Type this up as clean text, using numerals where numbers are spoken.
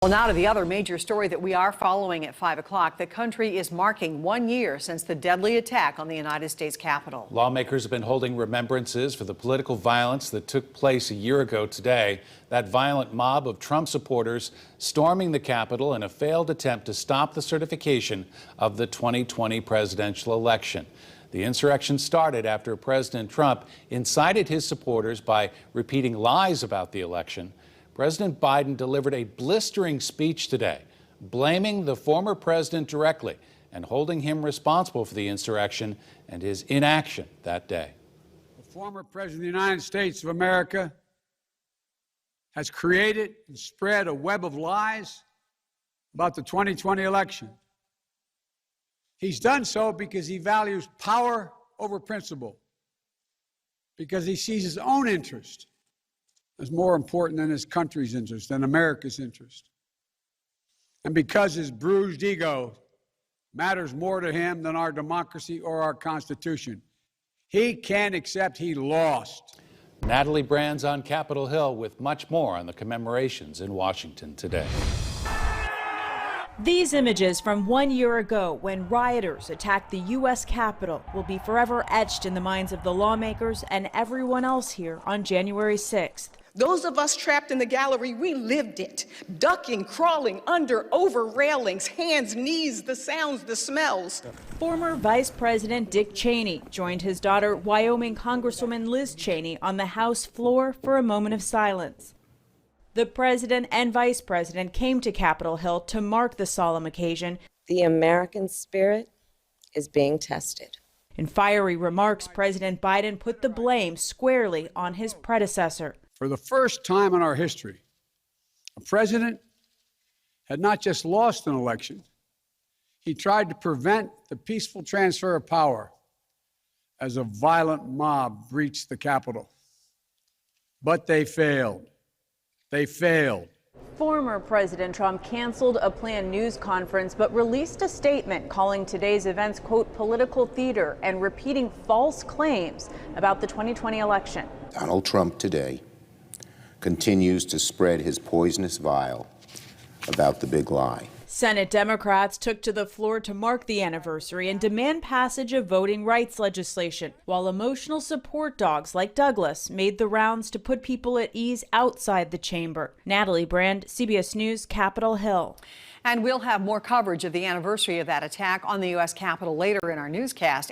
Well, now to the other major story that we are following at 5 o'clock. The country is marking 1 year since the deadly attack on the United States Capitol. Lawmakers have been holding remembrances for the political violence that took place a year ago today. That violent mob of Trump supporters storming the Capitol in a failed attempt to stop the certification of the 2020 presidential election. The insurrection started after President Trump incited his supporters by repeating lies about the election. President Biden delivered a blistering speech today, blaming the former president directly and holding him responsible for the insurrection and his inaction that day. The former president of the United States of America has created and spread a web of lies about the 2020 election. He's done so because he values power over principle, because he sees his own interest as more important than his country's interest, than America's interest. And because his bruised ego matters more to him than our democracy or our Constitution, he can't accept he lost. Natalie Brand's on Capitol Hill with much more on the commemorations in Washington today. These images from 1 year ago when rioters attacked the U.S. Capitol will be forever etched in the minds of the lawmakers and everyone else here on January 6th. Those of us trapped in the gallery, we lived it. Ducking, crawling under, over railings, hands, knees, the sounds, the smells. Former Vice President Dick Cheney joined his daughter, Wyoming Congresswoman Liz Cheney, on the House floor for a moment of silence. The president and vice president came to Capitol Hill to mark the solemn occasion. The American spirit is being tested. In fiery remarks, President Biden put the blame squarely on his predecessor. For the first time in our history, a president had not just lost an election, he tried to prevent the peaceful transfer of power as a violent mob breached the Capitol. But they failed. They failed. Former President Trump canceled a planned news conference but released a statement calling today's events, quote, political theater and repeating false claims about the 2020 election. Donald Trump today continues to spread his poisonous vial about the big lie. Senate Democrats took to the floor to mark the anniversary and demand passage of voting rights legislation, while emotional support dogs like Douglas made the rounds to put people at ease outside the chamber. Natalie Brand, CBS News, Capitol Hill. And we'll have more coverage of the anniversary of that attack on the U.S. Capitol later in our newscast.